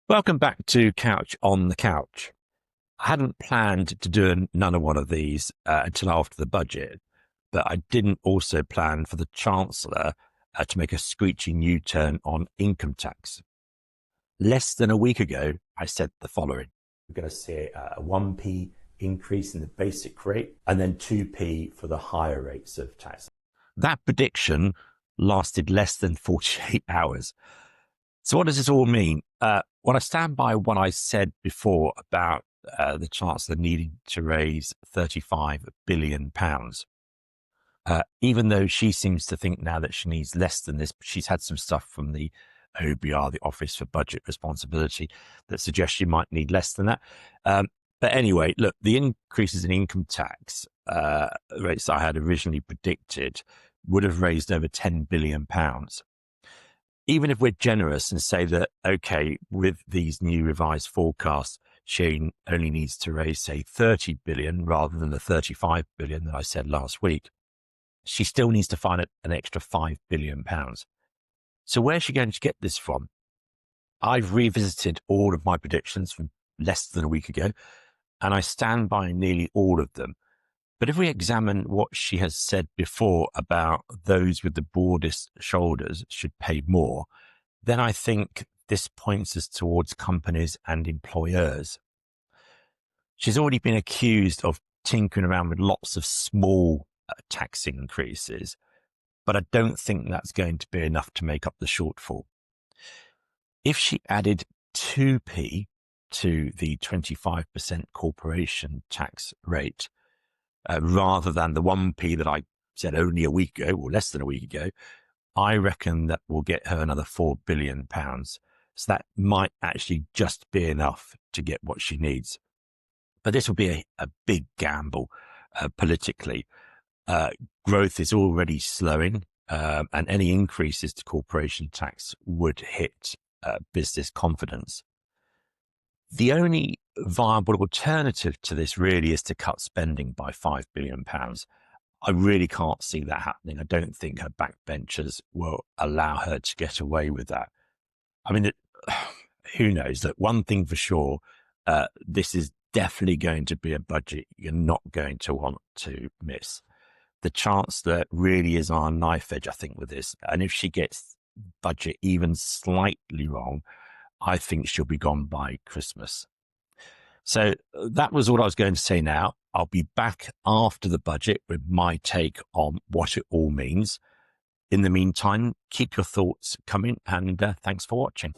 Welcome back to Couch on the Couch. I hadn't planned to do another one of these until after the budget, but I didn't also plan for the Chancellor to make a screeching U-turn on income tax. Less than a week ago, I said the following. We're going to see a 1p increase in the basic rate and then 2p for the higher rates of tax. That prediction lasted less than 48 hours. So what does this all mean? Well, I stand by what I said before about the Chancellor needing to raise £35 billion. Even though she seems to think now that she needs less than this, she's had some stuff from the OBR, the Office for Budget Responsibility, that suggests she might need less than that. But anyway, look, the increases in income tax rates that I had originally predicted would have raised over £10 billion. Even if we're generous and say that, okay, with these new revised forecasts, she only needs to raise, say, 30 billion rather than the 35 billion that I said last week, she still needs to find an extra £5 billion. So where's she going to get this from? I've revisited all of my predictions from less than a week ago, and I stand by nearly all of them. But if we examine what she has said before about those with the broadest shoulders should pay more, then I think this points us towards companies and employers. She's already been accused of tinkering around with lots of small tax increases, but I don't think that's going to be enough to make up the shortfall. If she added 2p to the 25% corporation tax rate, rather than the 1p that I said only a week ago, or less than a week ago, I reckon that will get her another £4 billion. So that might actually just be enough to get what she needs. But this will be a big gamble politically. Growth is already slowing, and any increases to corporation tax would hit business confidence. The only viable alternative to this really is to cut spending by £5 billion. I really can't see that happening. I don't think her backbenchers will allow her to get away with that. I mean, who knows? That one thing for sure, this is definitely going to be a budget you're not going to want to miss. The Chancellor really is on a knife edge, I think, with this. And if she gets budget even slightly wrong, I think she'll be gone by Christmas. So that was all I was going to say now. I'll be back after the budget with my take on what it all means. In the meantime, keep your thoughts coming, and thanks for watching.